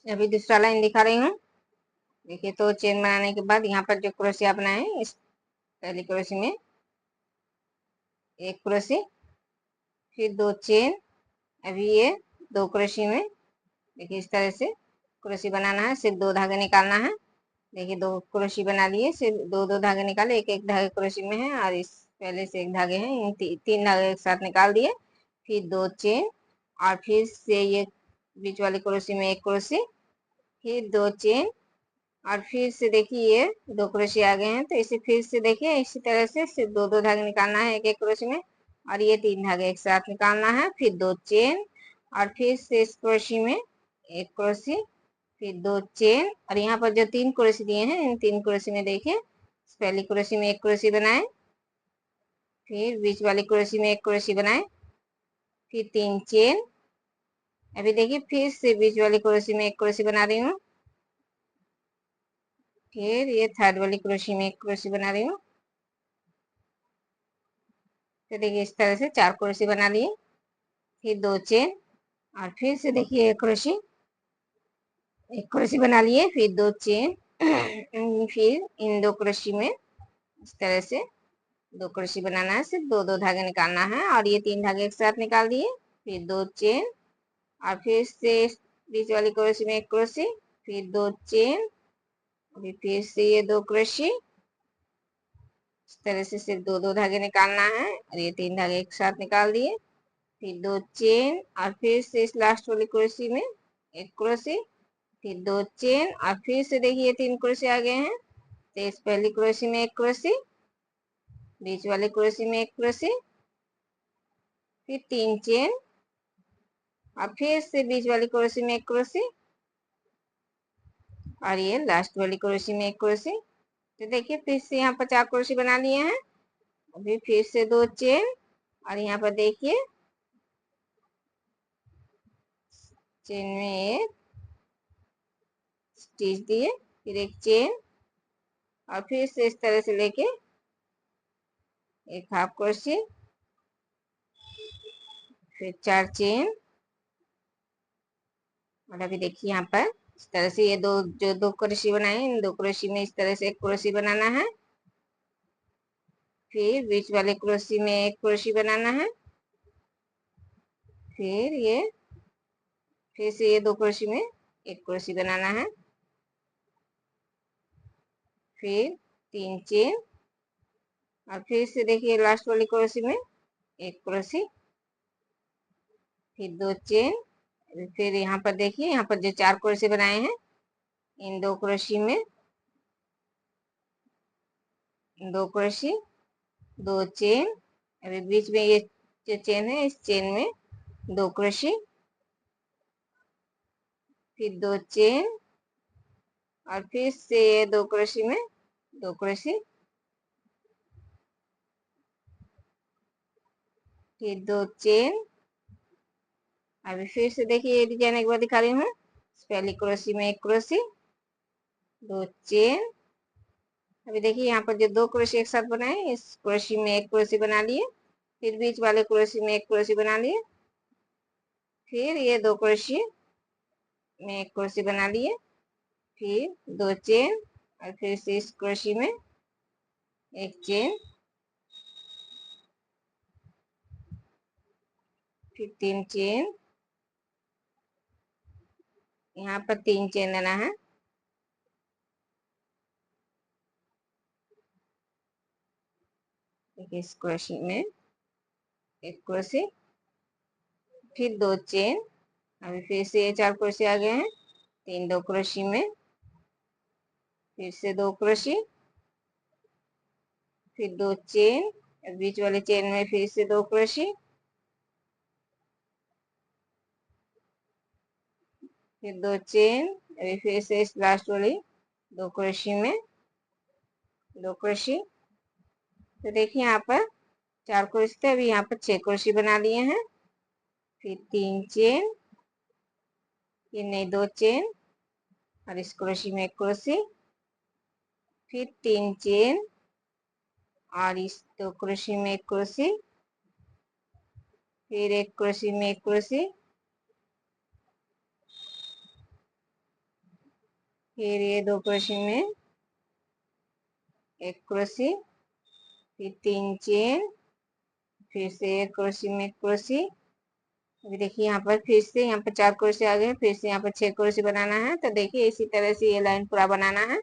अभी दूसरा लाइन दिखा रही हूँ। देखिए, तो चेन बनाने के बाद यहाँ पर जो क्रोशिया बनाए इस पहली क्रोशी में एक क्रोशी, फिर 2 चेन। अभी ये 2 क्रोशी में देखिए इस तरह से क्रोशी बनाना है। सिर्फ 2 धागे निकालना है। देखिए 2 क्रोशी बना लिए, सिर्फ 2 धागे निकाले, एक एक धागे क्रोशी में है और इस पहले से एक धागे हैं, इन 3 धागे एक साथ निकाल दिए। फिर 2 चेन और फिर से ये बीच वाली क्रोशी में एक क्रोशी, फिर 2 चेन और फिर से देखिए ये 2 क्रोशी आ गए हैं। तो इसे फिर से देखिए इसी तरह से सिर्फ 2 धागे निकालना है एक एक क्रोशी में और ये 3 धागे एक साथ निकालना है। फिर 2 चेन और फिर से इस क्रोशी में एक क्रोशी, फिर 2 चेन और यहाँ पर जो 3 क्रोशी दिए हैं इन 3 क्रोशी में देखिए पहली क्रोशी में एक क्रोशी बनाए, फिर बीच वाली क्रोशी में एक क्रोशी बनाए, फिर 3 चेन। अभी देखिए फिर से बीच वाली क्रोशी में एक क्रोशी बना रही हूँ, फिर ये थर्ड वाली क्रोशी में एक क्रोशी बना रही हूँ। तो देखिए इस तरह से 4 क्रोशी बना लिए, फिर 2 चेन और फिर से देखिए एक क्रोशी बना लिए, फिर 2 चेन फिर इन 2 क्रोशी में इस तरह से 2 क्रोशी बनाना है। सिर्फ 2 धागे निकालना है और ये 3 धागे एक साथ निकाल दिए, फिर 2 चेन और फिर से बीच वाली क्रोशी में एक क्रोशी, फिर 2 चेन, अभी फिर से ये 2 क्रोशी। इस तरह से सिर्फ 2 धागे निकालना है और ये 3 धागे एक साथ निकाल दिए, फिर 2 चेन और फिर से इस लास्ट वाली क्रोशी में एक क्रोशी, फिर 2 चेन और फिर से देखिए 3 क्रोशी आ गए हैं। तो इस पहली क्रोशी में एक क्रोशी, बीच वाली क्रोशी में एक क्रोशी, फिर 3 चेन और फिर से बीच वाली क्रोशी में एक क्रोशी और ये लास्ट वाली क्रोशी में एक क्रोशी। तो देखिए फिर से यहाँ पर 4 क्रोशी बना लिए हैं। अभी फिर से 2 चेन और यहाँ पर देखिए चेन में एक स्टिच दिए, फिर एक चेन और फिर से इस तरह से लेके एक हाफ क्रोशी, फिर 4 चेन और अभी देखिए यहाँ पर इस तरह से ये जो 2 क्रोशी बनाए इन 2 क्रोशी में इस तरह से एक क्रोशी बनाना है, फिर बीच वाले क्रोशी में एक क्रोशी बनाना है, फिर से ये 2 क्रोशी में एक क्रोशी बनाना है, फिर 3 चेन और फिर से देखिए लास्ट वाली क्रोशी में एक क्रोशी, फिर 2 चेन, फिर यहाँ पर देखिए यहाँ पर जो 4 क्रोशी बनाए हैं इन 2 क्रोशी में 2 क्रोशी, 2 चेन, अभी बीच में ये जो चेन है इस चेन में 2 क्रोशी, फिर 2 चेन और फिर से 2 क्रोशी में 2 क्रोशी, फिर 2 चेन। अभी फिर से देखिए ये डिजाइन एक बार दिखा रही हूँ। पहली क्रोशी में एक क्रोशी, 2 चेन। अभी देखिए यहाँ पर जो 2 क्रोशी एक साथ बनाए इस क्रोशी में एक क्रोशी बना लिए, फिर बीच वाले क्रोशी में एक क्रोशी बना लिए, फिर ये 2 क्रोशी में एक क्रोशी बना लिए, फिर 2 चेन और फिर से इस क्रोशी में एक चेन, फिर 3 चेन, यहाँ पर 3 चेन लेना है, इस क्रोशी में एक क्रोशी, फिर 2 चेन। अभी फिर से ये 4 क्रोशी आ गए हैं, 3 2 क्रोशी में फिर से 2 क्रोशी, फिर 2 चेन, बीच वाले चेन में फिर से 2 क्रोशी, फिर 2 चेन, अभी फिर से इस लास्ट वाली 2 क्रोशी में 2 क्रोशी। तो देखिए यहाँ पर 4 क्रोशी थे, अभी यहाँ पर 6 क्रोशी बना लिए हैं, फिर 3 चेन, फिर नई 2 चेन और इस क्रोशी में एक क्रोशी, फिर 3 चेन और इस 2 क्रोशी में एक क्रोशी, फिर एक क्रोशी में एक क्रोशी, फिर ये 2 क्रोशे में एक क्रोशे, फिर 3 चेन, फिर से एक क्रोशे में एक क्रोशे। अभी देखिए यहाँ पर फिर से यहाँ पर 4 क्रोशे आ गए, फिर से यहाँ पर 6 क्रोशे बनाना है। तो देखिए इसी तरह से ये लाइन पूरा बनाना है।